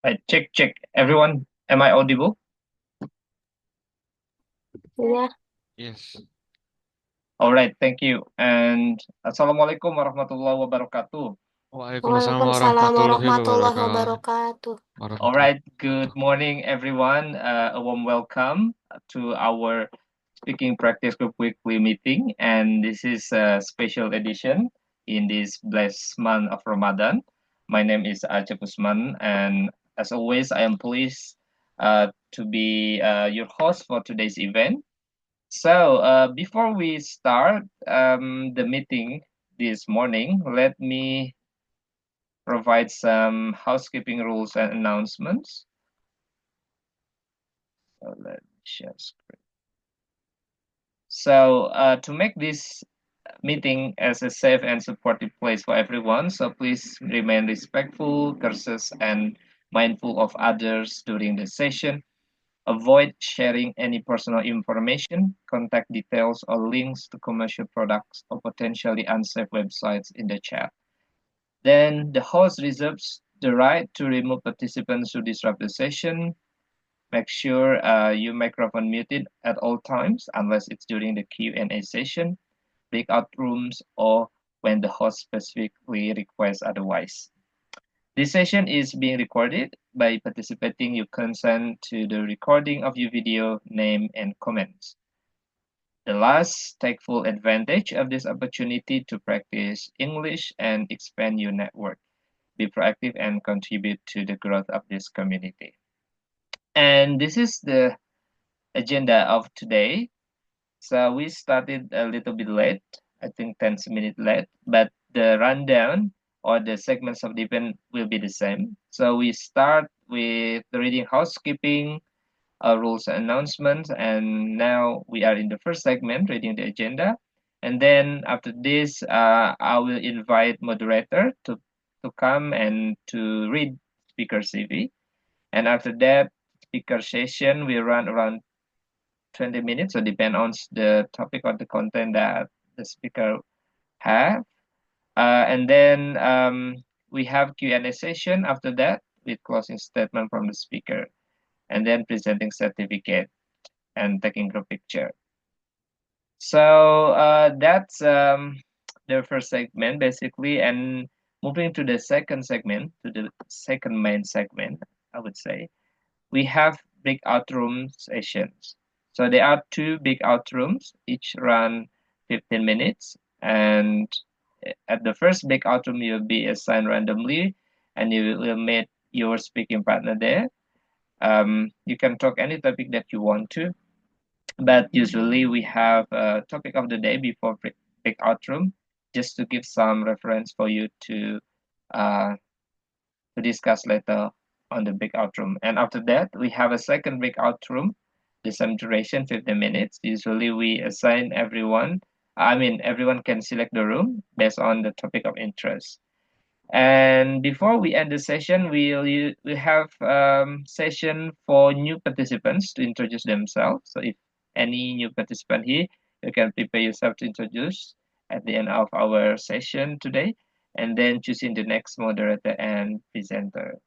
Right, check. Everyone, am I audible? Yeah. Yes. All right, thank you. And Assalamualaikum warahmatullahi wabarakatuh. Waalaikumsalam Waalaikumsalam warahmatullahi warahmatullahi wabarakatuh. wabarakatuh. All Warahmatullahi right, good wabarakatuh. morning, everyone. A warm welcome to our Speaking Practice Group weekly meeting. And this is a special edition in this blessed month of Ramadan. My name is Acep Usman, and as always, I am pleased to be your host for today's event. So, before we start the meeting this morning, let me provide some housekeeping rules and announcements. So, let me share screen. So, to make this meeting as a safe and supportive place for everyone, so please remain respectful, courteous, and mindful of others during the session. Avoid sharing any personal information, contact details, or links to commercial products or potentially unsafe websites in the chat. Then the host reserves the right to remove participants who disrupt the session. Make sure your microphone muted at all times unless it's during the Q&A session, breakout rooms, or when the host specifically requests otherwise. This session is being recorded. By participating, you consent to the recording of your video, name, and comments. The last, take full advantage of this opportunity to practice English and expand your network. Be proactive and contribute to the growth of this community. And this is the agenda of today. So we started a little bit late, I think 10 minutes late, but the rundown or the segments of the event will be the same. So we start with the reading housekeeping, rules and announcements, and now we are in the first segment, reading the agenda. And then after this, I will invite moderator to come and to read speaker CV. And after that, speaker session will run around 20 minutes, so depend on the topic or the content that the speaker have. And then we have Q&A session after that with closing statement from the speaker, and then presenting certificate and taking group picture. So that's the first segment basically, and moving to the second segment, to the second main segment, I would say, we have breakout room sessions. So there are two breakout rooms, each run 15 minutes. And at the first breakout room, you'll be assigned randomly and you will meet your speaking partner there. You can talk any topic that you want to, but usually we have a topic of the day before breakout room, just to give some reference for you uh, to discuss later on the breakout room. And after that, we have a second breakout room, the same duration, 15 minutes. Usually we assign everyone, everyone can select the room based on the topic of interest. And before we end the session, we have session for new participants to introduce themselves. So if any new participant here, you can prepare yourself to introduce at the end of our session today, and then choosing the next moderator and presenter.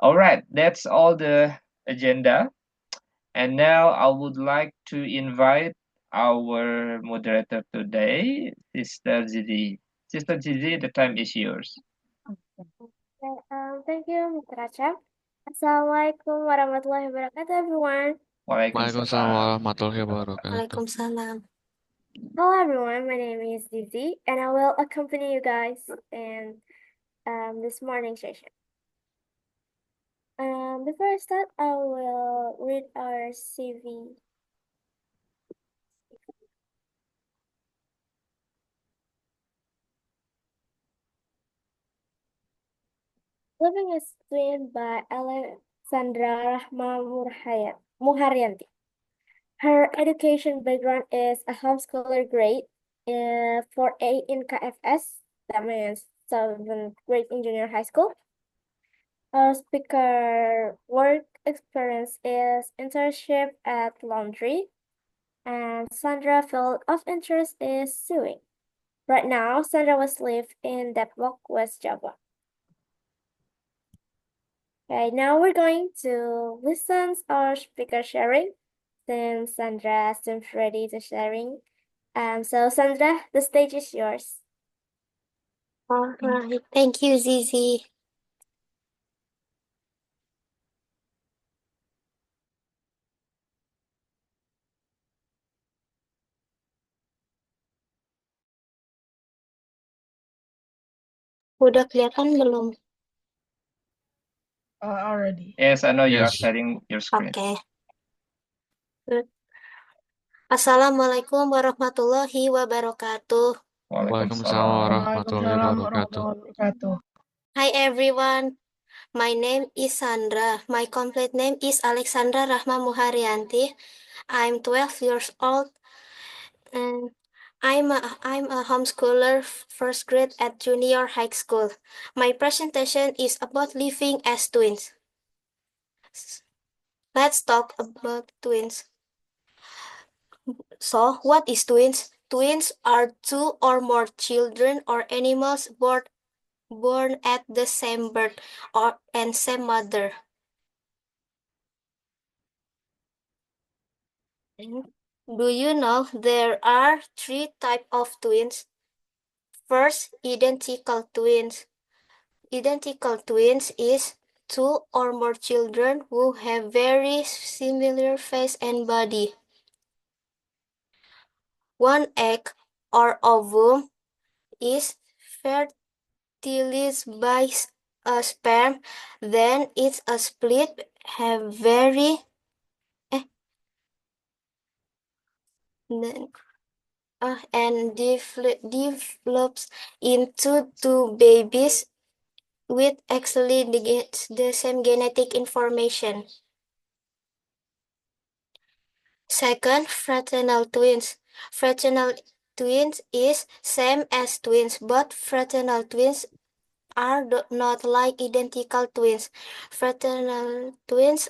All right, that's all the agenda. And now I would like to invite our moderator today, Sister Zizi. Sister Zizi, the time is yours. Okay, thank you, Mr. Acep. Assalamualaikum warahmatullahi wabarakatuh, everyone. Waalaikumsalam Waalaikumsalam. warahmatullahi wabarakatuh. Waalaikumsalam. Hello, everyone. My name is Dizzy, and I will accompany you guys in this morning session. Before I start, I will read our CV. Living is twin by Alexandra Rahma Muharyanti. Her education background is a homeschooler grade 4A in KFS, that means 7th grade in junior high school. Her speaker work experience is internship at laundry, and Sandra's field of interest is sewing. Right now, Sandra was live in Depok, West Java. Okay, now we're going to listen our speaker sharing. Since Xandra seems ready to sharing. So Xandra, the stage is yours. All right. Thank you, Zizi. Udah kelihatan belum? Already. Yes, I know you are Yes. sharing your screen. Oke. Good. Assalamualaikum warahmatullahi wabarakatuh. Waalaikumsalam warahmatullahi Waalaikumsalam wabarakatuh. warahmatullahi wabarakatuh. Hi everyone. My name is Xandra. My complete name is Alexandra Rahma Muharyanti. I'm 12 years old and I'm a homeschooler, first grade at junior high school. My presentation is about living as twins. Let's talk about twins. So, what is twins? Twins are two or more children or animals born at the same birth and same mother. Do you know there are three types of twins? First, identical twins. Identical twins is two or more children who have very similar face and body. One egg or ovum is fertilized by a sperm, then it's a split, have very and develops into two babies with actually the same genetic information. Second, fraternal twins. Fraternal twins is same as twins, but fraternal twins are not like identical twins. Fraternal twins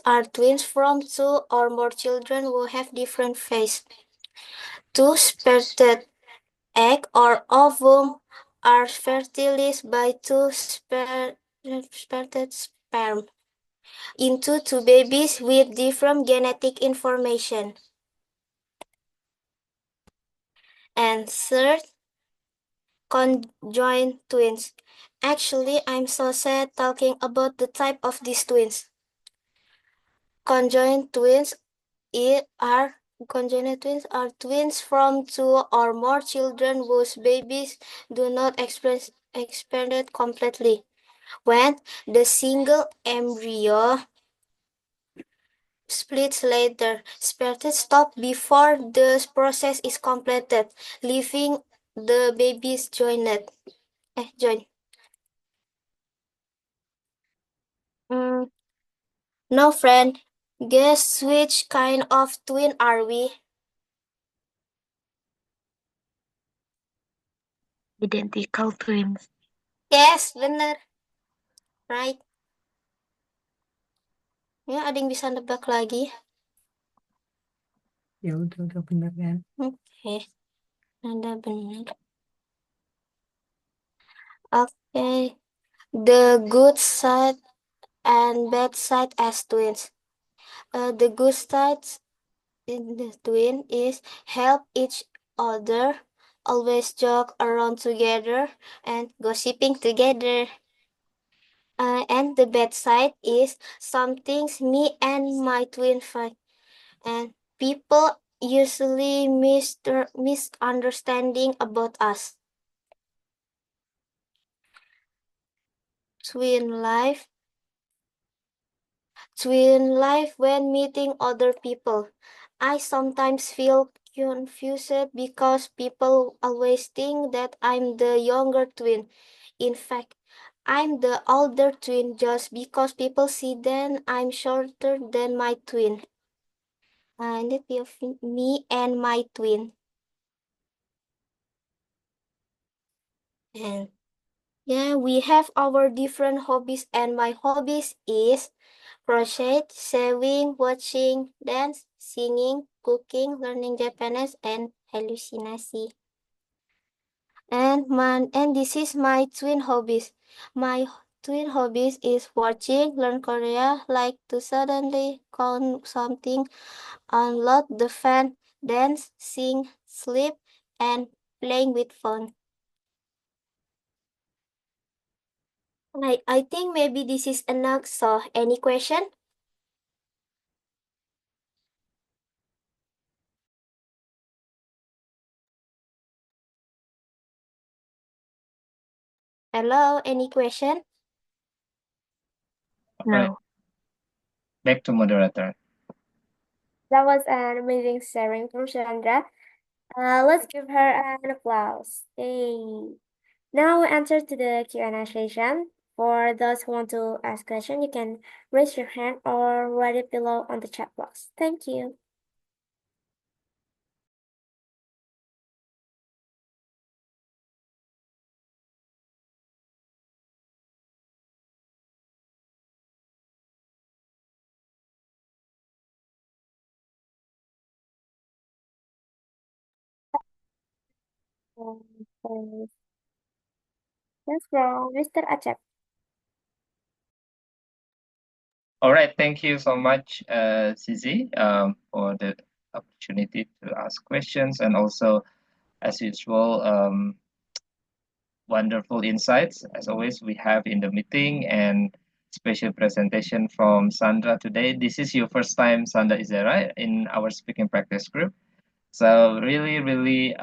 are twins from two or more children who have different face. Two spirited egg or ovum are fertilized by two spirited sperm into two babies with different genetic information. And third, conjoined twins. Actually, I'm so sad talking about the type of these twins. Conjoined twins are twins from two or more children whose babies do not expand completely. When the single embryo splits later, sperm stop before the process is completed, leaving the babies joined. No, friend. Guess which kind of twin are we? Identical twins. Yes, bener. Right. Ya, ada yang bisa nebak lagi? Ya udah bener kan? Oke. Ada bener. Okay. The good side and bad side as twins. The good side in the twin is help each other, always joke around together, and gossiping together. And the bad side is some things me and my twin fight, and people usually misunderstanding about us. Twin life when meeting other people. I sometimes feel confused because people always think that I'm the younger twin. In fact, I'm the older twin just because people see that I'm shorter than my twin. And it of me and my twin. And yeah, we have our different hobbies, and my hobbies is crochet, sewing, watching, dance, singing, cooking, learning Japanese, and hallucinasi. And this is my twin hobbies. My twin hobbies is watching, learn Korea, like to suddenly count something, unload the fan, dance, sing, sleep, and playing with phone. I think maybe this is enough. So, any question? Hello, any question? All right, No. back to moderator. That was an amazing sharing from Xandra. Let's give her an applause. Yay. Now we enter to the Q&A session. For those who want to ask question, you can raise your hand or write it below on the chat box. Thank you. Thanks. That's from Mr. Acep. All right, thank you so much, Zizi, for the opportunity to ask questions, and also, as usual, wonderful insights as always we have in the meeting, and special presentation from Xandra today. This is your first time, Xandra, is that right, in our speaking practice group? So really, really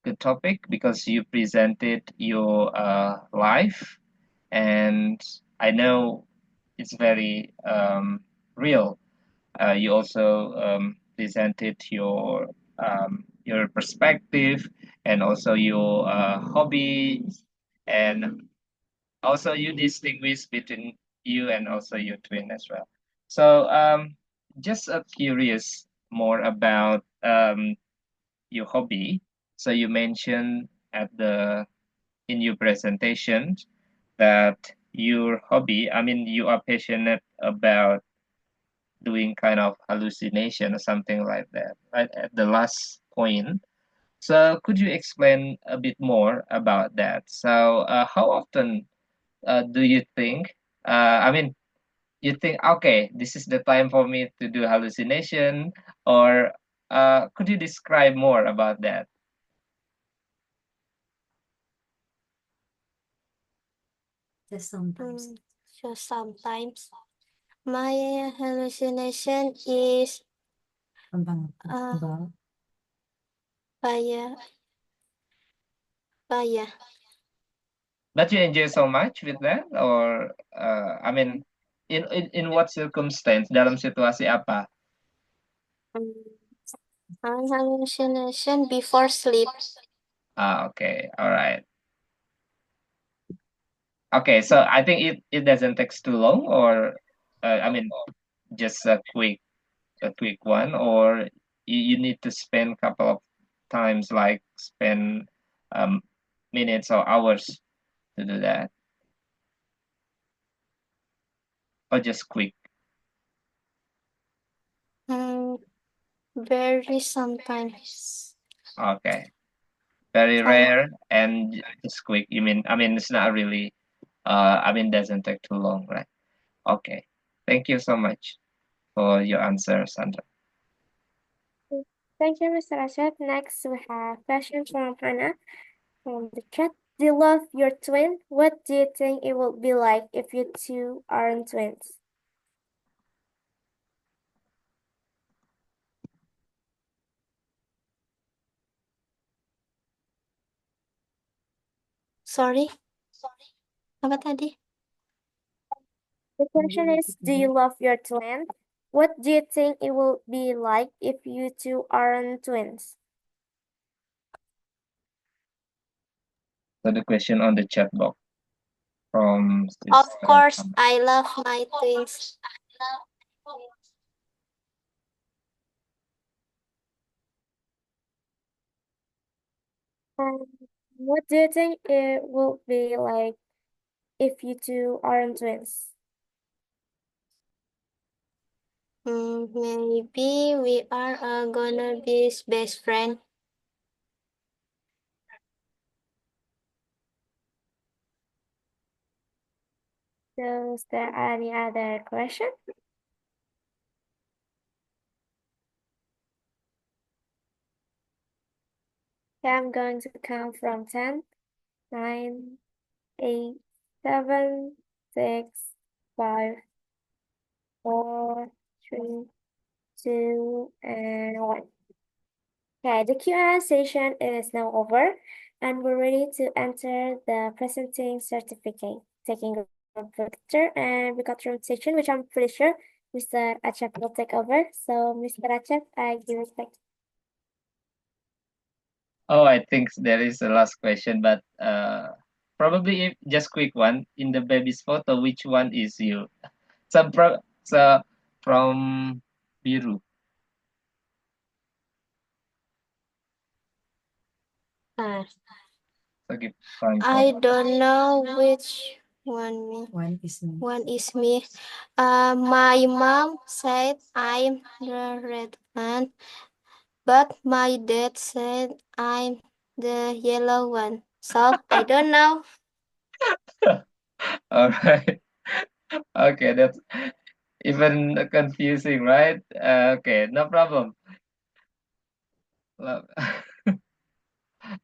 good topic, because you presented your life, and I know it's very real. You also presented your perspective, and also your hobbies, and also you distinguish between you and also your twin as well. So just curious more about your hobby. So you mentioned at the in your presentation that your hobby, I mean, you are passionate about doing kind of hallucination or something like that, right? At the last point. So could you explain a bit more about that? So how often do you think, I mean, you think, okay, this is the time for me to do hallucination, or could you describe more about that? Just sometimes. So sometimes my hallucination is Tentang uh, tebal. Paya, paya. But you enjoy so much with that, or I mean, in what circumstance? Dalam situasi apa? Hallucination before sleep. Okay, all right. Okay, so I think it doesn't take too long, or I mean, just a quick one, or you need to spend couple of times, like spend um minutes or hours to do that, or just quick. Very sometimes. Okay, very Some rare and just quick. You mean, I mean, it's not really I mean, doesn't take too long, right? Okay. Thank you so much for your answer, Sandra. Thank you, Mr. Acep. Next, we have question from Hannah from the chat. Do you love your twin? What do you think it will be like if you two aren't twins? sorry. Apa tadi? The question is, do you love your twin? What do you think it will be like if you two aren't twins? So the question on the chat box from Of Sister course, Hannah. I love my twins. And what do you think it will be like if you two aren't twins? Maybe we are gonna be best friend. So is there any other question? Okay, I'm going to count from 10, 9, 8, 7, 6, 5, 4, 3, 2, and 1. Okay, the Q&A session is now over, and we're ready to enter the presenting certificate, taking a picture and record room session, which I'm pretty sure Mr. Acep will take over. So, Mr. Acep, I give it back. Oh, I think there is a last question, but probably if just quick one. In the baby's photo, which one is you? So from Biru. Ah, So give time I for don't know which one me. One is me. One is me. My mom said I'm the red one, but my dad said I'm the yellow one. So I don't know. All right. Okay, that's even confusing, right? Okay, no problem. Well,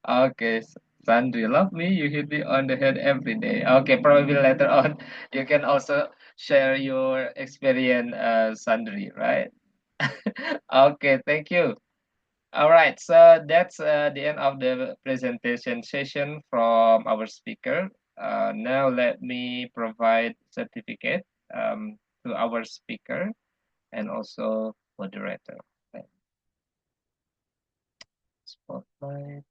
okay, Sandri, love me. You hit me on the head every day. Okay, probably later on you can also share your experience, Sandri, right? Okay, thank you. All right, so that's the end of the presentation session from our speaker. Now let me provide certificate to our speaker and also moderator. Okay, spotlight,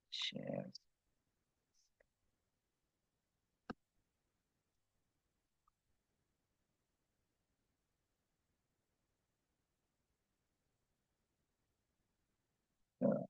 share. Uh,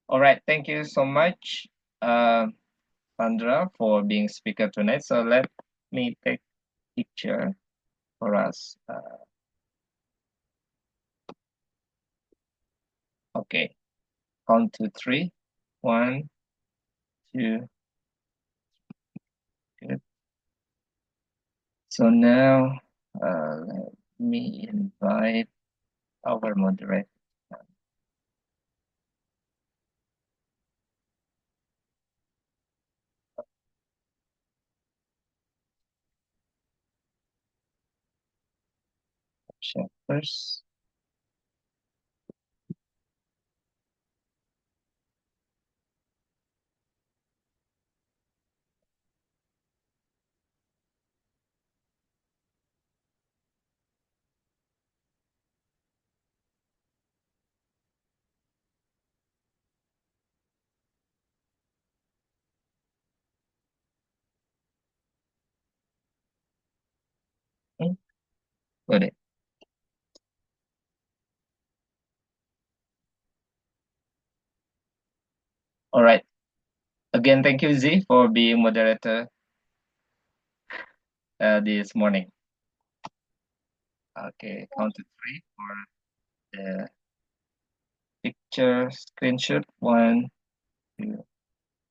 All right, thank you so much, uh, Sandra, for being speaker tonight. So let me take picture for us. Okay, count to three. One, two, good. So now, let me invite our moderator. Share first. Got it. All right. Again, thank you, Z, for being moderator this morning. Okay, count to three for the picture screenshot. One, two,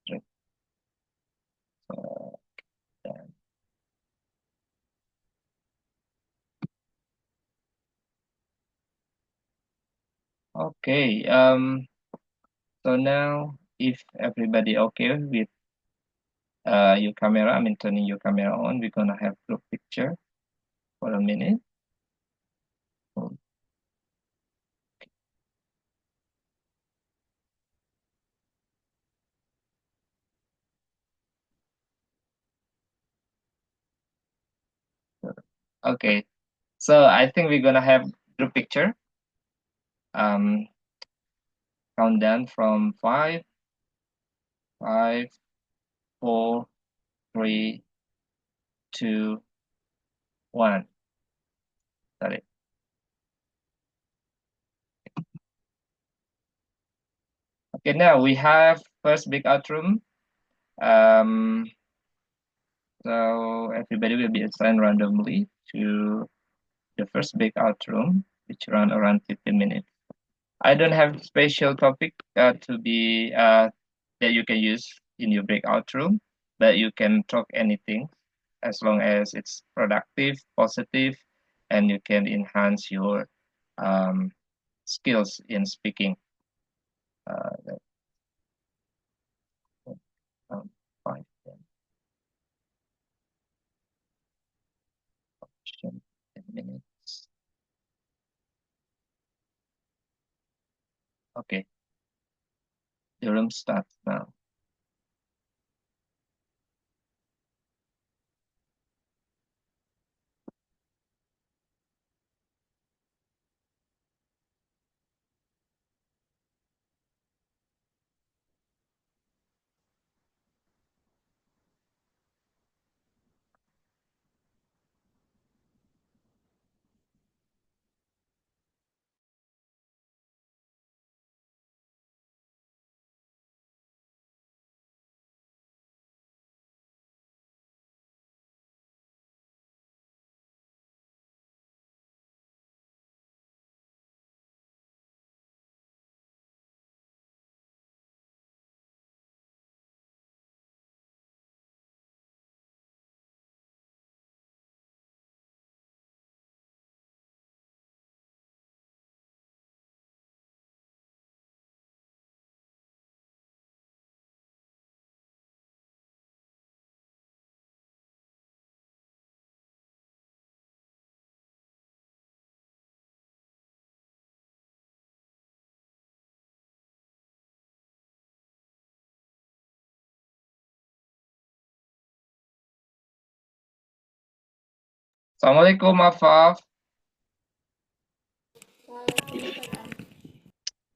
three, four, then. Okay. So now, if everybody okay with your camera, I mean turning your camera on, we're gonna have group picture for a minute. Okay. So I think we're gonna have group picture. Um, count down from 5, 5, 4, 3, 2, 1. Sorry. Okay, now we have first breakout room. Um, so everybody will be assigned randomly to the first breakout room, which run around 15 minutes. I don't have special topic to be that you can use in your breakout room, but you can talk anything as long as it's productive, positive, and you can enhance your um, skills in speaking. That's, 5, 10 minutes. Okay, the room starts now. Assalamualaikum, Afaf.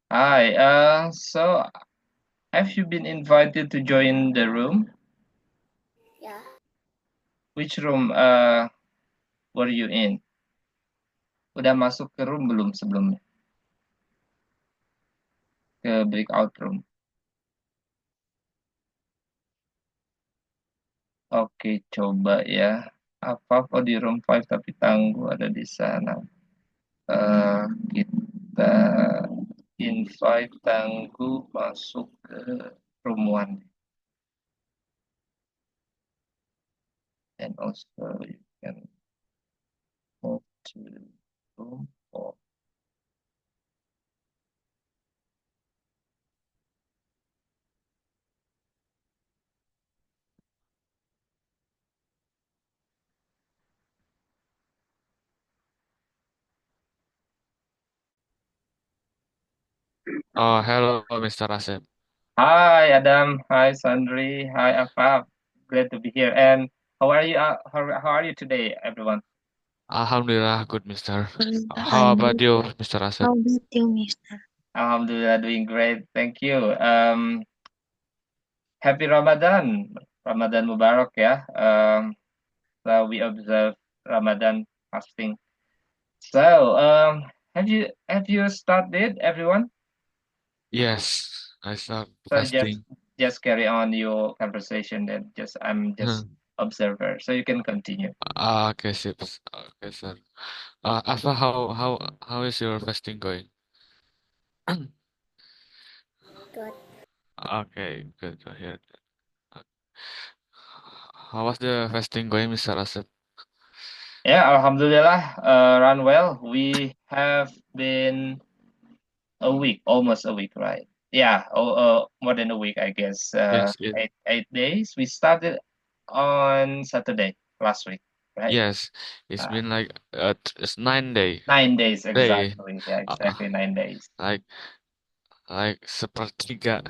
Hi. So have you been invited to join the room? Yeah. Which room were you in? Udah masuk ke room belum sebelumnya? Ke breakout room. Oke, coba ya. Apa di room 5 tapi Tangguh ada di sana. Kita invite Tangguh masuk ke room 1. And also you can move to room 4. Oh, hello, Mr. Asep. Hi, Adam. Hi, Sandri. Hi, Afaf. Glad to be here. And how are you? How are you today, everyone? Alhamdulillah, good, Mister. How about you, Mr. Asep? How about you, Mister? Alhamdulillah, doing great. Thank you. Happy Ramadan. Ramadan Mubarak ya. So we observe Ramadan fasting. So, have you started, everyone? Yes, I start So just fasting. just carry on your conversation and I'm just observer. So you can continue. Okay, sip. Okay, sir. Alpha, how is your fasting going? Good. Okay, good to hear that. How was the fasting going, Mr. Asep? Yeah, Alhamdulillah, run well. We have been a week, almost a week, right? Yeah, more than a week, I guess. Yes, it, 8 days. We started on Saturday last week, right? yes, it's Uh, been like it's 9 day. 9 days Day. exactly. Yeah, Uh, exactly 9 days. like sepertiga.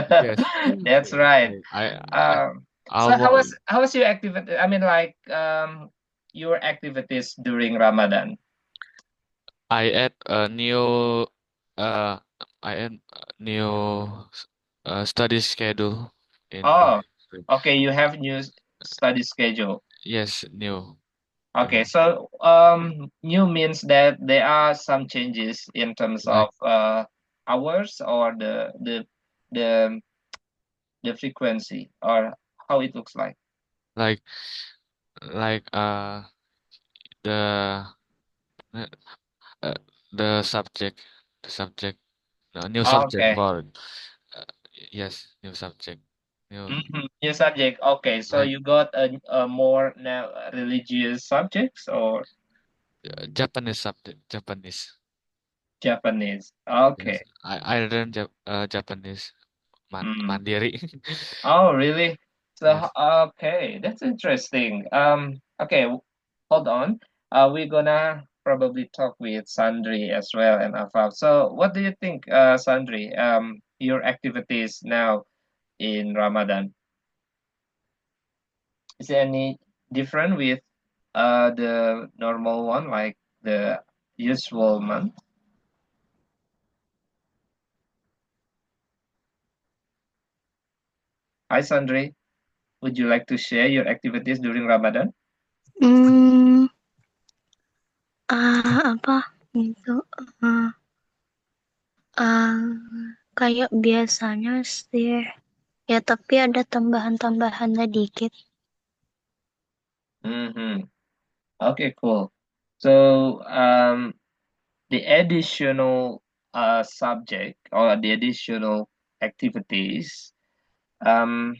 Yes. That's right. Okay. I So almost how was your activity? I mean, like your activities during Ramadan. I add a new I am new study schedule in Oh, school. okay. You have new study schedule. Yes, new. Okay, Uh, so new means that there are some changes in terms of like hours or the the frequency or how it looks like. like like the uh, uh, the subject the subject new subject Okay. for uh, yes, new subject, new New subject. Okay, so like you got a more now religious subjects or Japanese subject, Japanese. Japanese. Yes, Okay. I learned Japanese Mm. mandiri. Oh, really? So, Yes. okay, that's interesting. Okay, hold on. We're gonna probably talk with Sandri as well and Afaf. So, what do you think, Sandri? Your activities now in Ramadan, is there any different with the normal one, like the usual month? Hi, Sandri. Would you like to share your activities during Ramadan? Hmm, apa gitu? Ah, ah, kayak biasanya sih. Ya, tapi ada tambahan-tambahannya dikit. Mm-hmm. Okay, cool. So, the additional subject or the additional activities, um,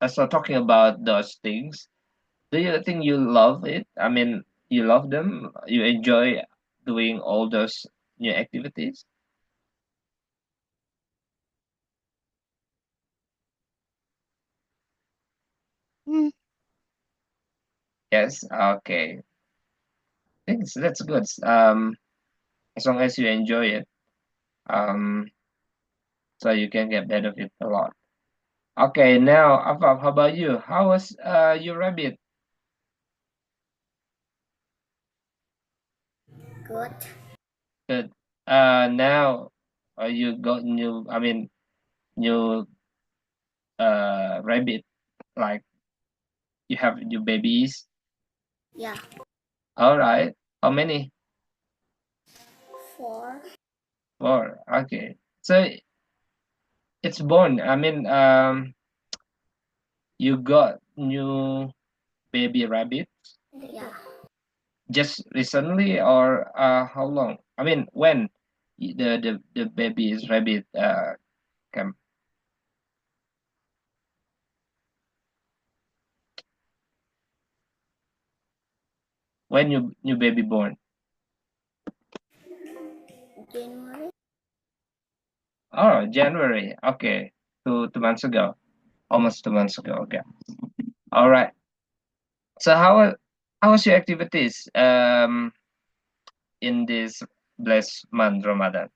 so talking about those things, do you think you love it? I mean, you love them? You enjoy doing all those new activities? Hmm. Yes. Okay. Thanks. That's good. As long as you enjoy it, um, so you can get benefit a lot. Okay. Now, Afaf, how about you? How was your rabbit? Good. Good. Now, you got new. I mean, new rabbit. Like you have new babies. Yeah. All right. How many? 4. Four. Okay. So it's born. I mean, you got new baby rabbit Yeah. just recently or how long? I mean, when the baby is rabbit come? When you new baby born? January. Oh, January. Okay. 2 months ago. Almost 2 months ago. Okay. All right. So how was your activities in this blessed month Ramadan?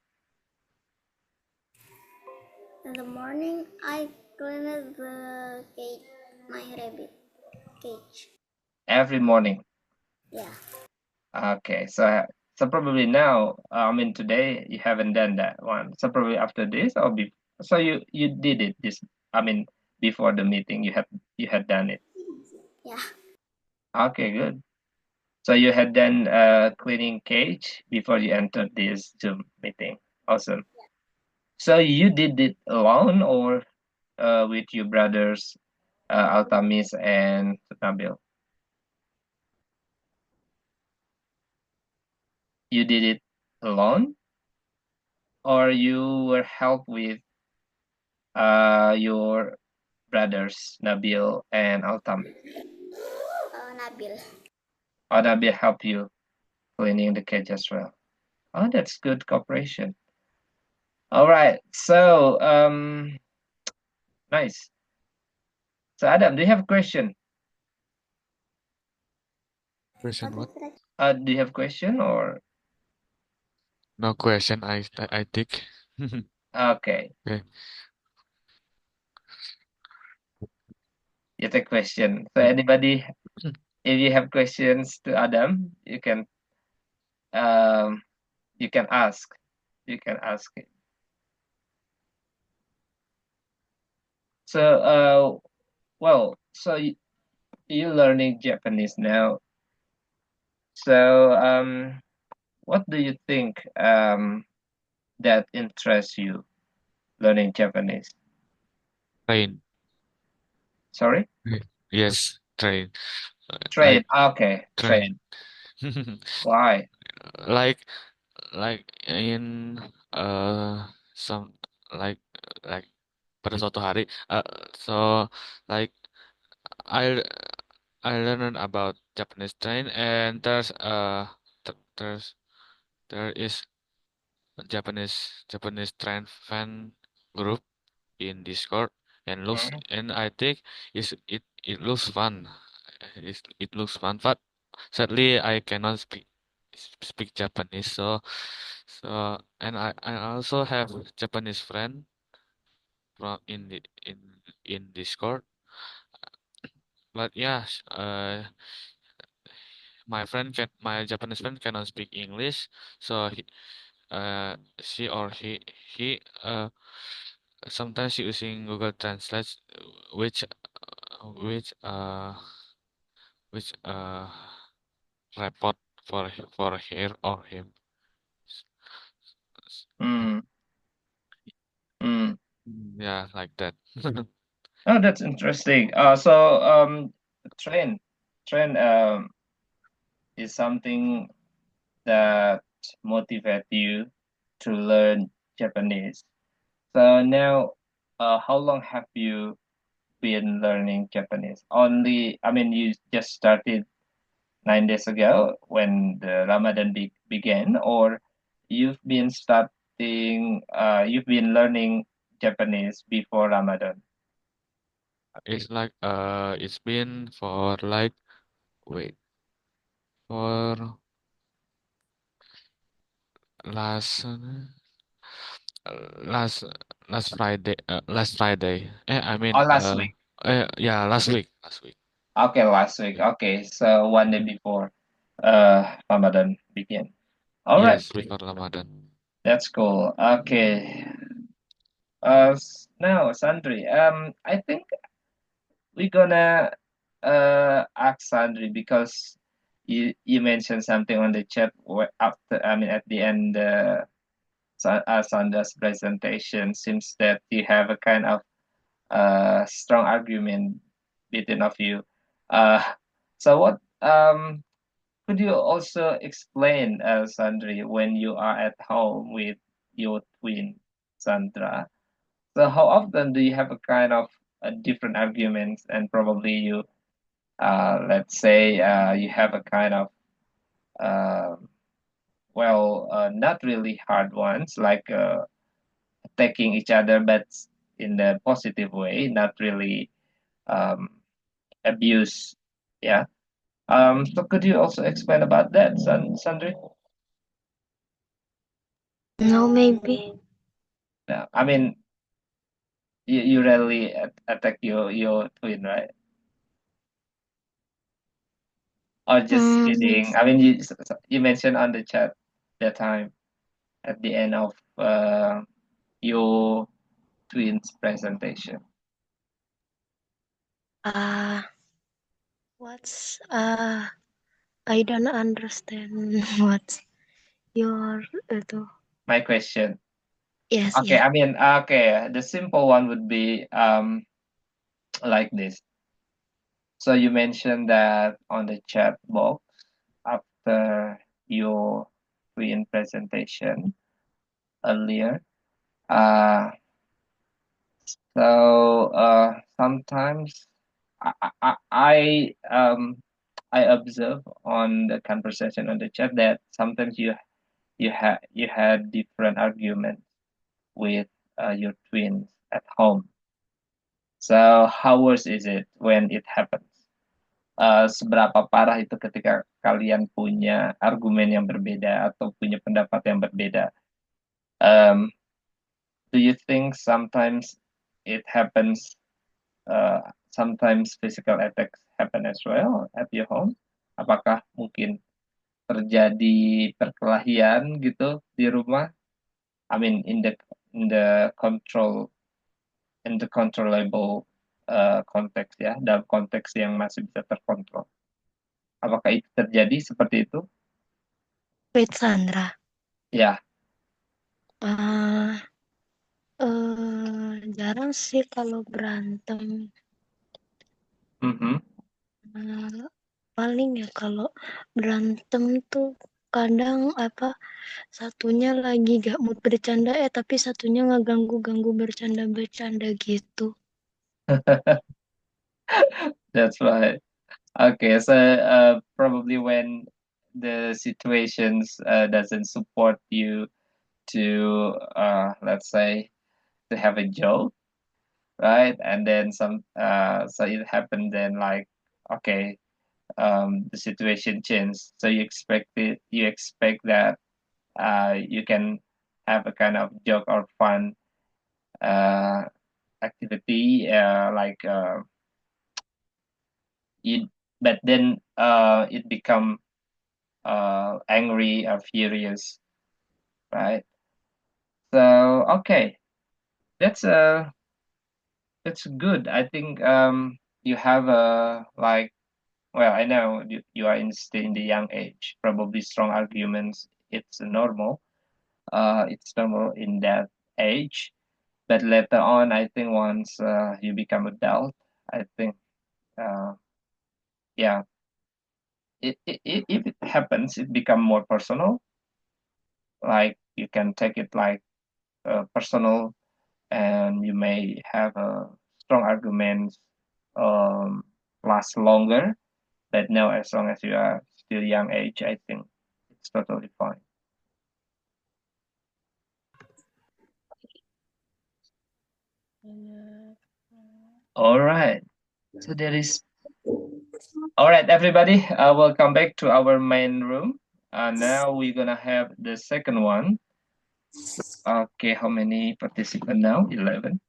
In the morning, I cleaned the cage, my rabbit cage. Every morning. Yeah. Okay. So probably now, I mean today you haven't done that one. So probably after this or be so you did it this I mean before the meeting you had done it. Yeah. Okay, good. So you had done cleaning cage before you entered this Zoom meeting. Awesome. So you did it alone or with your brothers, Altamis and Nabil? You did it alone, or you were helped with your brothers, Nabil and Altamis? Nabil. Or Nabil help you cleaning the cage as well? Oh, that's good cooperation. All right. So nice. So Adam, do you have a question? Question what? Do you have a question or No question. I think. okay? Okay. You take question. So Okay. anybody, if you have questions to Adam, um you can ask. You can ask it. So, well, so you're learning Japanese now. So, what do you think that interests you learning Japanese? Train. Sorry? Yes, train. Train. Like Okay, train. train. Why? Like like in some like like pada suatu hari so like I I learned about Japanese train and there's there is a Japanese train fan group in Discord Mm, and I think it looks fun. It looks fun, but sadly I cannot speak Japanese. So and I also have Japanese friend from in Discord. But yeah, my Japanese friend cannot speak English, so she or he sometimes using Google Translate, which which uh which report for her or him. S- mm, mm. Yeah, like that. Oh, that's interesting. So, train, train is something that motivate you to learn Japanese. So now, how long have you been learning Japanese? Only, I mean, you just started 9 days ago when the Ramadan began, or you've been learning Japanese before Ramadan. It's like it's been for like wait for last last last Friday. I Oh, mean last week. yeah, last week. Okay, last week. Yeah. Okay, so one day before Ramadan began. All right, Yes, before Ramadan. that's cool. Okay. Now, Sandri, I think we're gonna ask Sandri because you mentioned something on the chat after, I mean, at the end, Sandra's presentation seems that you have a kind of strong argument between of you. Uh, so what could you also explain, Sandri, when you are at home with your twin, Sandra? So how often do you have a kind of different arguments, and probably you, let's say, you have a kind of, uh, not really hard ones, like attacking each other, but in the positive way, not really um, abuse. Yeah. So could you also explain about that, Sandri? No, maybe. Yeah. I mean, you rarely attack your twin, right? Or just Mm, kidding? I mean, you mentioned on the chat that time at the end of your twins presentation. uh, what's I don't understand what's your itu. My question. Yes, Okay, yeah. I mean, okay, the simple one would be like this. So you mentioned that on the chat box after your twin presentation earlier. Uh, Sometimes I observe on the conversation on the chat that sometimes you had different arguments with your twins at home. So how worse is it when it happens? Seberapa parah itu ketika kalian punya argumen yang berbeda atau punya pendapat yang berbeda? Um, do you think sometimes it happens? Sometimes physical attacks happen as well at your home? Apakah mungkin terjadi perkelahian gitu di rumah? I mean in the controllable konteks ya, dalam konteks yang masih bisa terkontrol. Apakah itu terjadi seperti itu? Wait, Sandra. Ya. Jarang sih kalau berantem. Paling ya kalau berantem tuh kadang satunya lagi gak mood bercanda tapi satunya ngeganggu-ganggu bercanda-bercanda gitu. That's right. Okay, so probably when the situations doesn't support you to let's say to have a joke, right? And then so it happened then like okay, the situation changed. So you expect that you can have a kind of joke or fun uh activity like you but then it become angry or furious, right? So okay, that's good. I think you have a like well I know you are still in the young age, probably strong arguments. It's normal in that age, but later on I think once you become adult, I think uh, yeah if it happens it become more personal, like you can take it like personal, and you may have a strong arguments um, last longer. But now, as long as you are still young age, I think it's totally fine. All right. So there is. All right, everybody. Welcome back to our main room. Now we're gonna have the second one. Okay, how many participants now? 11.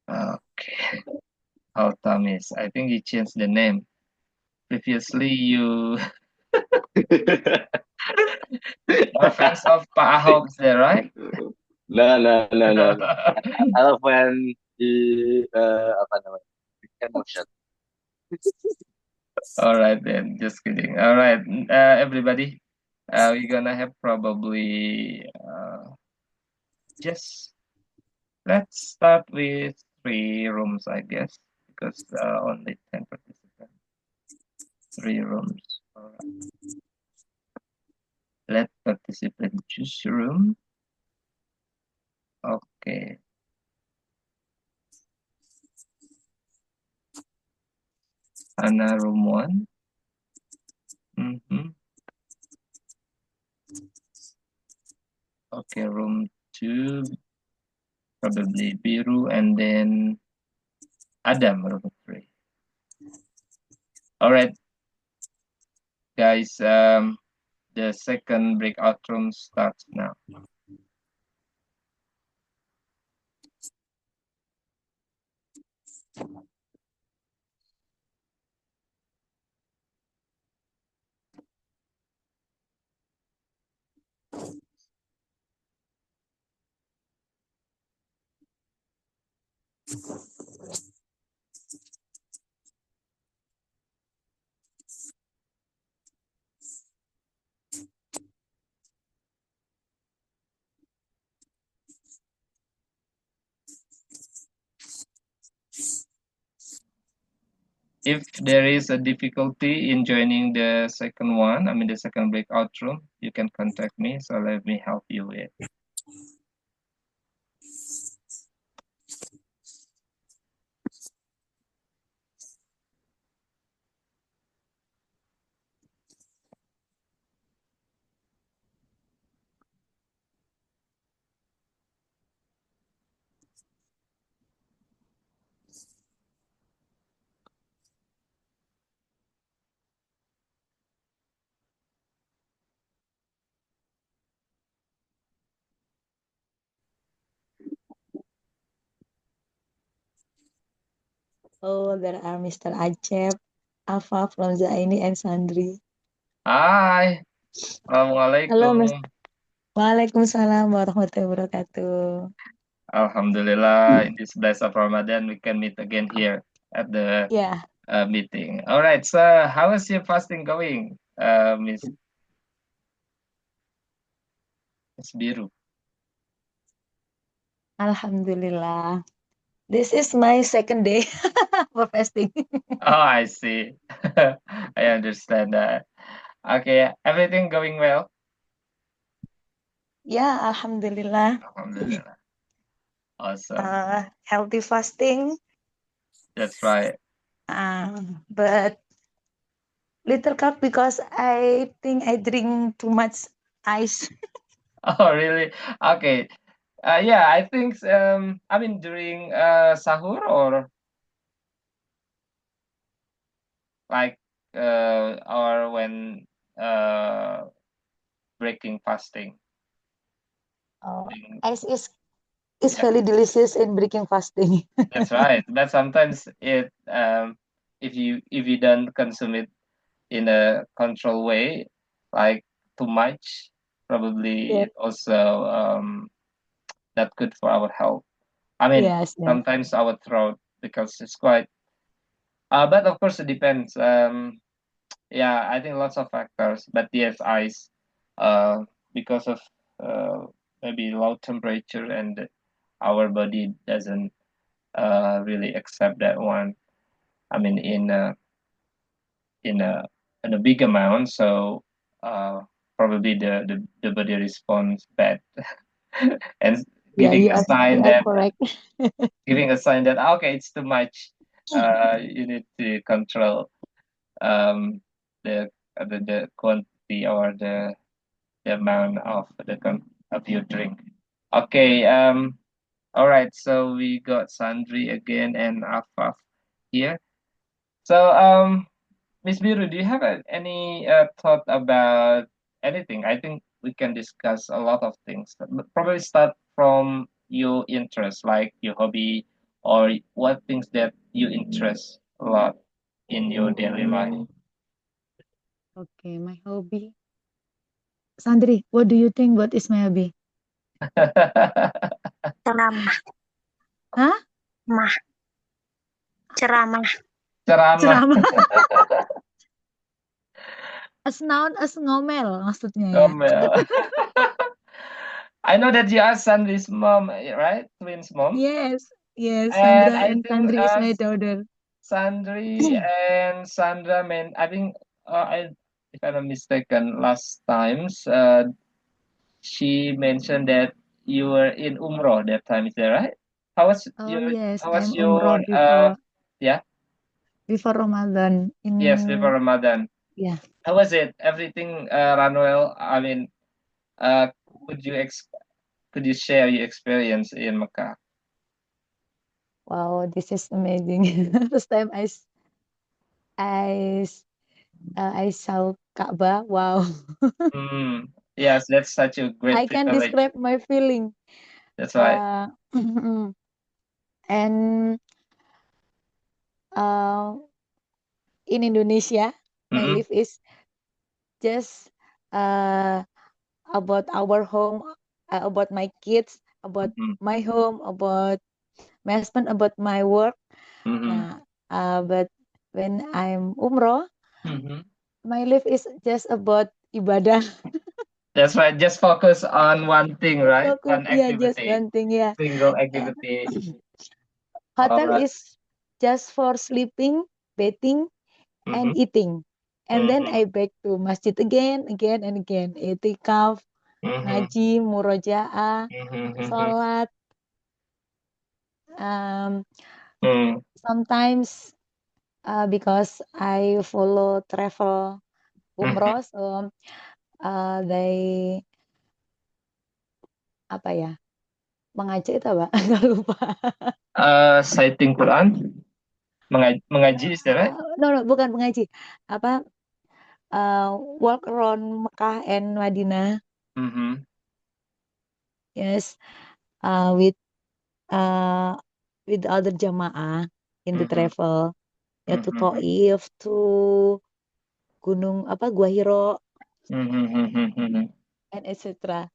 Okay. Altamis. I think you changed the name. Previously, you are fans of Pak Ahok, is that right? No. I love when he apa namanya emotion. All right then, just kidding. All right, everybody, we're gonna have probably just let's start with 3 rooms, I guess, because only 10 participants. 3 rooms. All right. Let participant choose room. Okay. Anna room 1. Okay, room 2, probably Biru, and then Adam, room 3. All right, guys, the second breakout room starts now. If there is a difficulty in joining the second one, I mean the second breakout room, you can contact me, so let me help you with. Oh, there are Mr. Acep, Afa from Zaini and Sandri. Hi, Halo, Mas. Assalamualaikum. Waalaikumsalam warahmatullahi wabarakatuh. Alhamdulillah, in this blessed of Ramadan, we can meet again here at the Yeah, meeting. All right, so how is your fasting going, Miss Biru? Alhamdulillah. This is my second day for fasting. Oh, I see. I understand that. Okay, everything going well? Yeah, Alhamdulillah. Alhamdulillah. Awesome. Healthy fasting, That's right. but little cup because I think I drink too much ice. Oh, really? Okay. Yeah, I think I mean during sahur or like or when uh breaking fasting. Think- Ice is Yeah, very delicious in breaking fasting. that's right. But sometimes it if you don't consume it in a controlled way, like too much, probably Yes, it also not good for our health. I mean, yes, yes. sometimes our throat because it's quite but of course it depends. Yeah, I think lots of factors, but yes, ice, because of maybe low temperature and our body doesn't really accept that one. I mean, in a in a big amount, so probably the body responds bad and Yeah, you sign are that correct. giving a sign that okay, it's too much. You need to control um the quantity or the amount of of your drink. Okay, all right, so we got Sandri again and Afaf here. So Miss Biru, do you have any thought about anything? I think we can discuss a lot of things, but probably start from your interest, like your hobby or what things that you interest a lot in your daily life. Okay, my hobby. Sandri, what do you think? What is my hobby? Ceramah, Hah? mah, ceramah. Ceramah. Ceramah. As noun, as ngomel maksudnya ya. Ngomel. I know that you are Sandri's mom, right? Twins mom. Yes, yes. And Sandra I and think Sandri is my daughter. Sandri and Sandra, I think if I'm not mistaken, last times she mentioned that you were in Umroh that time. Is that right? How was Oh your yes, How was I'm your umroh before yeah? Ramadan Yes, before in Ramadan. yeah. How was it? Everything ran well. I mean, uh, could you could you share your experience in Mecca? Wow, this is amazing. First time I s- I saw Kaaba. Wow. Mm, yes, that's such a great I can privilege. describe my feeling. That's right. Uh, and uh, in Indonesia, my Mm-hmm, life is just uh, about our home, about my kids, about mm-hmm, my home, about my husband, about my work. mm-hmm, Nah, but when I'm umroh, mm-hmm. my life is just about ibadah. That's right. Just focus on one thing, right? Focus, One yeah, just activity, one thing, yeah. single And activity. All hotel right. is just for sleeping, bathing, and Mm-hmm, eating. And then mm-hmm, I back to masjid again and again. Itikaf, mm-hmm, ngaji, murojaah, mm-hmm, sholat. Um, mm-hmm, sometimes because I follow travel mm-hmm. umroh, so they apa ya mengajak itu apa? Nggak lupa. Citing Quran, mengaji, is that right? No, no, bukan mengaji. Apa walk around Mekah and Madinah. Mm-hmm, Yes, uh, with other jamaah in the mm-hmm, travel. Ya to mm-hmm, Taif, to Gunung apa Gua Hiro mm-hmm, mm-hmm, and etc.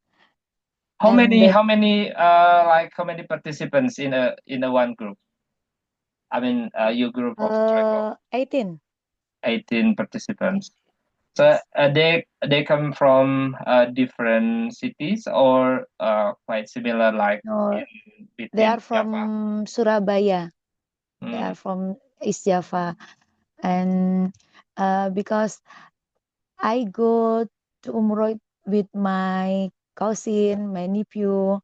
How and many that how many how many participants in a one group? I mean, your group of travel, 18. 18 participants. So they come from different cities or quite similar like No, in they between are Java. from Surabaya. They Mm, are from East Java, and because I go to Umroh with my cousin, my nephew,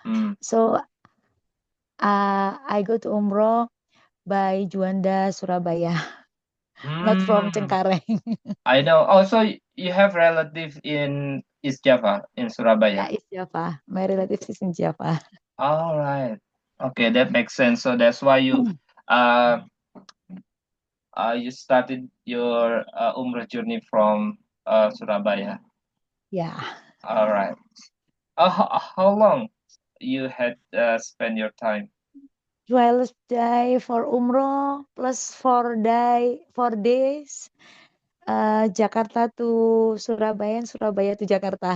mm, so I go to Umroh by Juanda, Surabaya, not from mm. Cengkareng. I know. Also, you have relatives in East Java in Yeah, Surabaya. East Java. My relatives is in Java. All right. Okay, that makes sense. So that's why uh you started your Umrah journey from Surabaya. Yeah. All right. How long you had spent your time? 12 day for Umroh plus 4 days. Jakarta to Surabaya and Surabaya to Jakarta.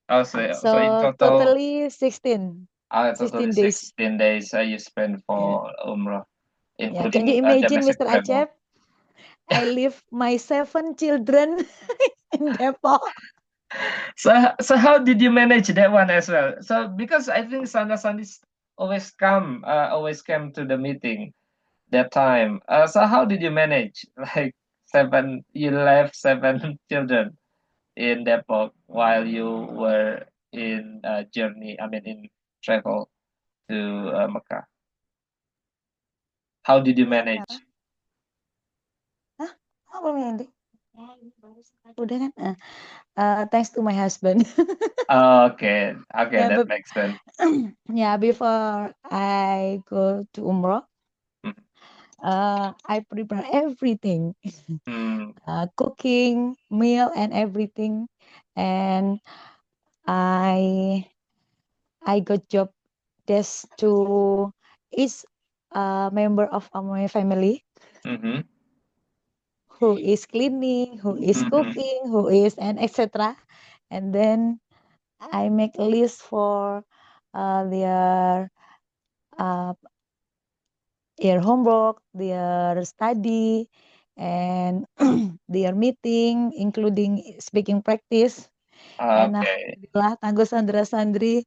Oh, so in So total, totally 16, totally 16 days. 16 days you spent Yeah. for Umrah, Yeah. Can you including imagine, domestic Mr. travel. Acep? I leave my 7 children in Depok. So how did you manage that one as well? So because I think Sandis always came to the meeting that time. So how did you manage? Like you left seven children in Depok while you were in journey. I mean, in travel to Mecca. How did you Kenapa? manage? Hah? Apa Mendy? Udah kan? Thanks to my husband. Okay, okay, Yeah, that but makes sense. yeah, before I go to Umroh, Mm, I prepare everything, mm, cooking, meal, and everything, and I I got job desk to each member of my family mm-hmm, who is cleaning, who is mm-hmm. cooking, who is and etc. And then I make a list for their uh, their homework, their study, and their meeting, including speaking practice. And Okay. Alhamdulillah, Tangguh Sandra Sandri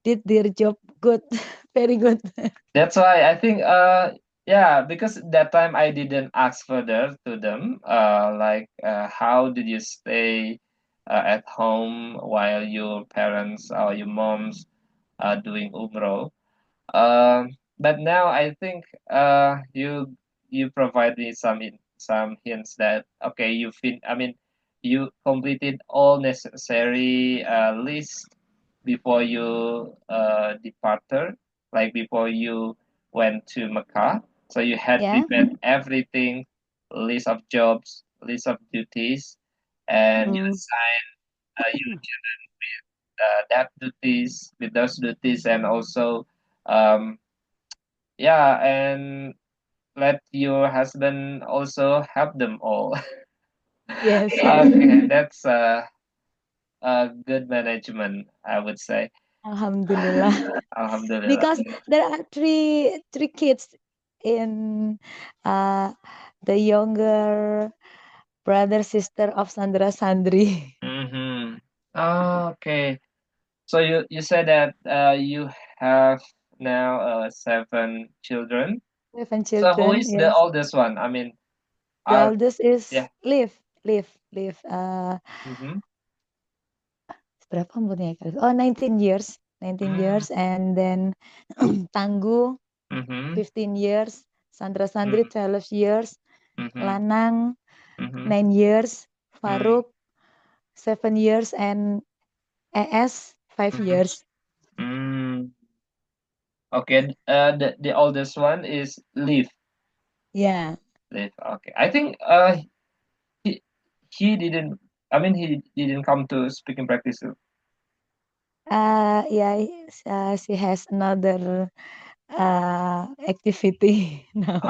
did their job good, very good. That's why I think yeah, because that time I didn't ask further to them like how did you stay at home while your parents or your moms are doing umroh. But now I think you provide me some hints that okay, I mean you completed all necessary list before you departure, like before you went to Mecca. So you had Yeah. prepared everything, list of jobs, list of duties, and you Mm, assign your children that duties with those duties, and also um, yeah, and let your husband also help them all. yes. Okay, that's good management, I would say. Alhamdulillah. Alhamdulillah. Because there are three kids in uh the younger brother sister of Sandra Sandri. Mm-hmm. Okay. So you said that you have now seven children. So who7 children, is the yes. oldest one? I mean, The are eldest is yeah. Live. Mm-hmm. Berapa umurnya? Oh, 19 years. 19 Mm-hmm. years. And then Tangguh, Mm-hmm. 15 years. Sandra Sandri, 12 years. Mm-hmm. Lanang, Mm-hmm. 9 years. Mm-hmm. Faruk, 7 years. And ES, 5 years. Mm-hmm. Okay. The oldest one is Leaf. Yeah. Leaf. Okay. I think he he didn't. I mean he didn't come to speaking practice. Yeah, she has another activity now.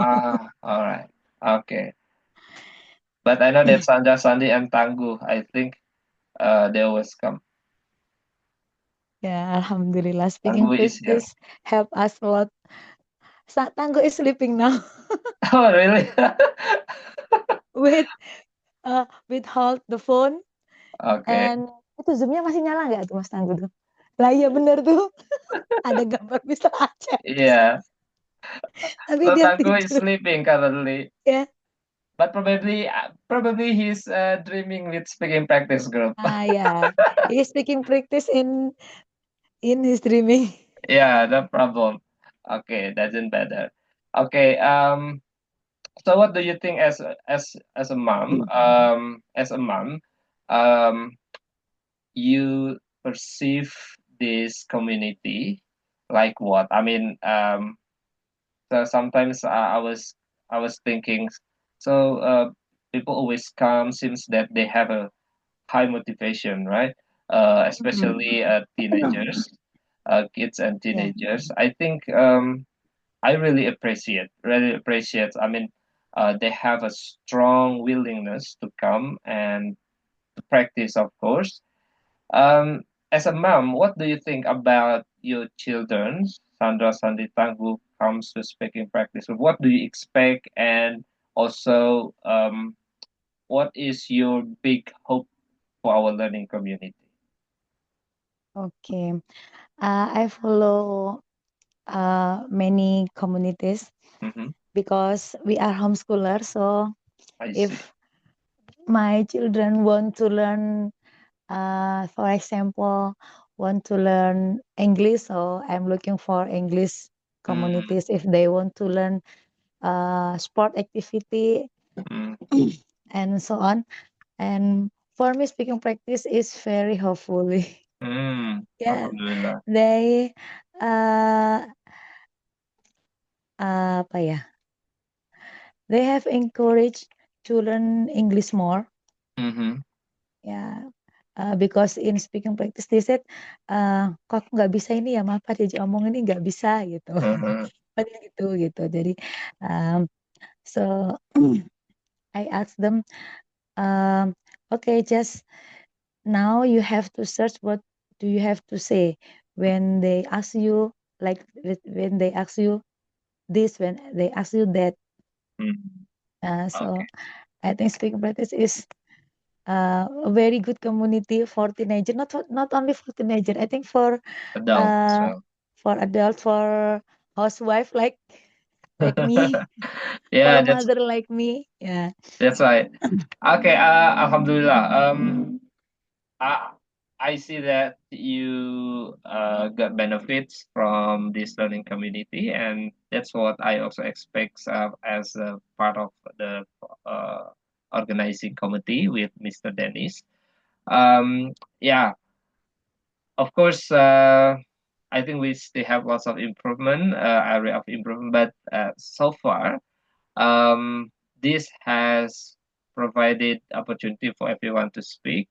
All right. Okay. But I know that Sandra, Sandy, and Tangguh, I think they always come. Yeah, Alhamdulillah. Speaking Tangguh is here. practice help us a lot. Tangguh is sleeping now. Oh, really? with with hold the phone Okay. and itu zoomnya masih nyala nggak tuh Mas Tangguh tuh? Lah iya bener tuh. Ada gambar Mr. Aceh. Yeah. Tapi So dia Tangguh is tidur. sleeping currently. Ya. But probably he's dreaming with speaking practice group. Yeah. He's speaking practice in his dreaming. Yeah, no problem. Okay, doesn't matter. Okay, so what do you think as a mom? As a mom, um, you perceive this community like what? I mean, so sometimes I was thinking, so people always come seems that they have a high motivation, right? Especially teenagers, kids and Yeah. teenagers. I think I really appreciate. I mean, they have a strong willingness to come and to practice, of course. As a mom, what do you think about your children, Sandra Sanditang, who comes to speaking practice? What do you expect, and also, what is your big hope for our learning community? Okay. I follow many communities Mm-hmm. because we are homeschoolers. So I see. if my children want to learn, for example, want to learn English, so I'm looking for English Mm, communities. If they want to learn sport activity mm, and so on. And for me, speaking practice is very helpful. Yeah, Alhamdulillah. they uh, apa ya? They have encouraged to learn English more. Mm-hmm. Yeah, because in speaking practice they said, kok aku nggak bisa ini ya, maaf Pak diajak omong ini nggak bisa gitu. Uh-huh. Paling gitu. Jadi, so I asked them, okay, just now you have to search what do you have to say when they ask you, like when they ask you this, when they ask you that. Mm. So Okay. I think speaking practice is a very good community for teenager, not only for teenager. I think Adult as uh, well. for adult, for housewife like me, for Yeah, mother like me. Yeah. that's right. Okay, Alhamdulillah. I I see that you got benefits from this learning community, and that's what I also expect as a part of the uh, organizing committee with Mr. Dennis. Yeah, of course. I think we still have lots of improvement, area of improvement, but so far, um, this has provided opportunity for everyone to speak,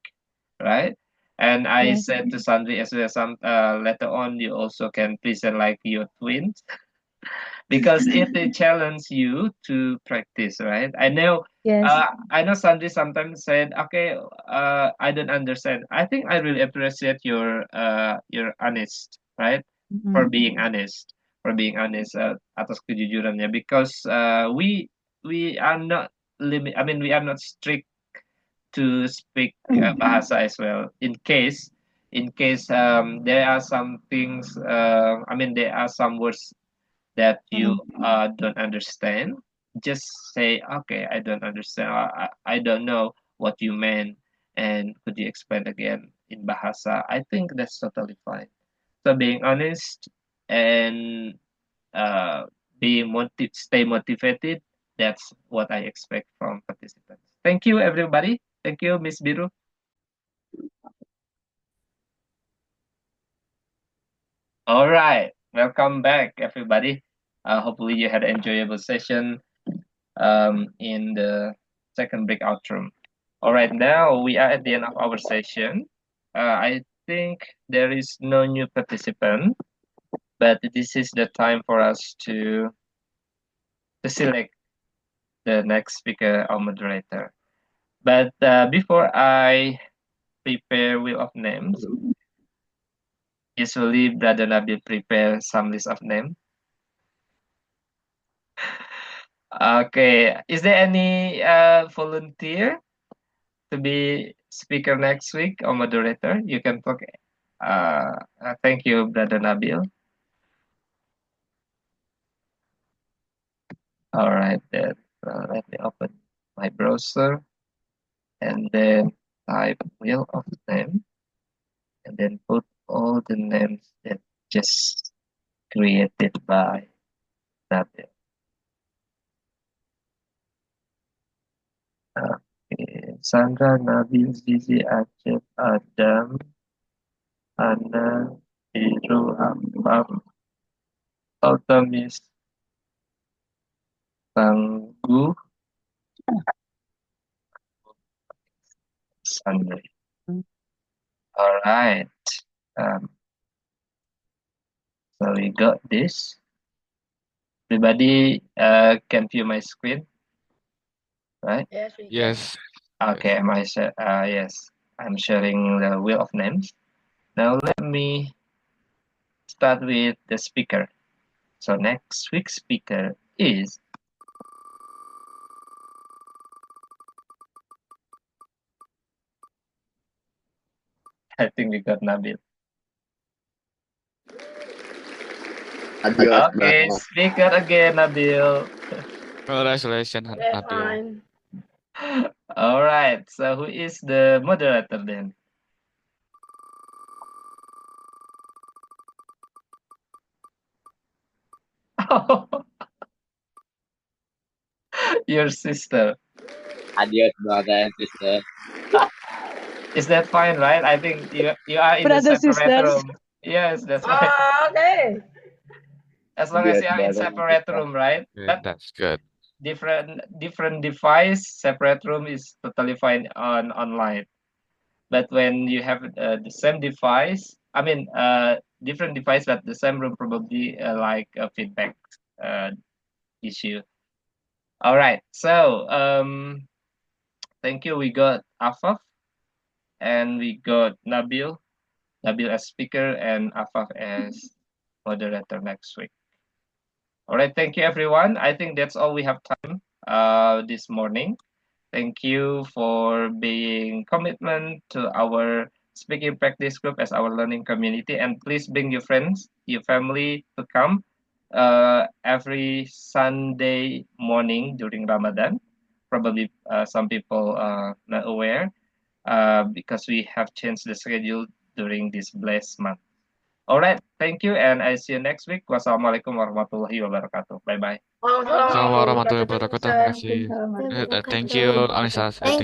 right? And I Yes. said to Sandri as well, some later on you also can present like your twins because it will challenge you to practice, right? Yes. I know Sandri sometimes said, okay, I don't understand. I think I really appreciate your honest, right? For Mm-mm. being honest, atas kejujurannya, because we are not limit. I mean, we are not strict to speak bahasa as well. In case there are some things. I mean, there are some words that you Mm-mm. don't understand, just say, okay, I don't understand. I don't know what you meant. And could you explain again in Bahasa? I think that's totally fine. So being honest and uh, stay motivated, that's what I expect from participants. Thank you, everybody. Thank you, Miss Biru. All right. Welcome back, everybody. Hopefully you had an enjoyable session in the second breakout room. All right, now we are at the end of our session. I think there is no new participant, but this is the time for us to select the next speaker or moderator. But before I prepare wheel of names, usually Brother Nabil prepare some list of name. Okay, is there any volunteer to be speaker next week or moderator? You can talk. Thank you, Brother Nabil. All right, then let me open my browser and then type wheel of name and then put all the names that just created by Nabil. Okay, Xandra, Nabil, Zizi, Acep, Adam, Anna, Hiro, Ampam, Altamis, Tangguh, Xandra. All right. Um, so we got this. Everybody can view my screen, right? Yes, we can. Yes. Okay, yes, I'm sharing the wheel of names. Now let me start with the speaker. So next week's speaker is I think we got Nabil. Adios, Okay, bro. speaker again, Nabil. Congratulations, Okay, Nabil. fine. All right. So who is the moderator then? Your sister. Adios, brother and sister. Is that fine, right? I think you are in the Brother, separate sisters. room. Yes, that's fine. Okay. As long as Adios, you are in brother and separate sister. room, right? Yeah, But that's good. different device, separate room is totally fine on online. But when you have the same device, I mean, different device but the same room, probably like a feedback uh, issue. All right. So thank you. We got Afaf and we got Nabil. Nabil as speaker and Afaf as moderator next week. All right. Thank you, everyone. I think that's all we have time this morning. Thank you for being commitment to our speaking practice group as our learning community. And please bring your friends, your family to come every Sunday morning during Ramadan. Probably some people are not aware because we have changed the schedule during this blessed month. All right, thank you, and I see you next week. Wassalamualaikum warahmatullahi wabarakatuh. Bye bye. Assalamualaikum warahmatullahi Waalaikumsalam wabarakatuh. warahmatullahi Terima kasih. wabarakatuh. Thank you, Anissa. Thank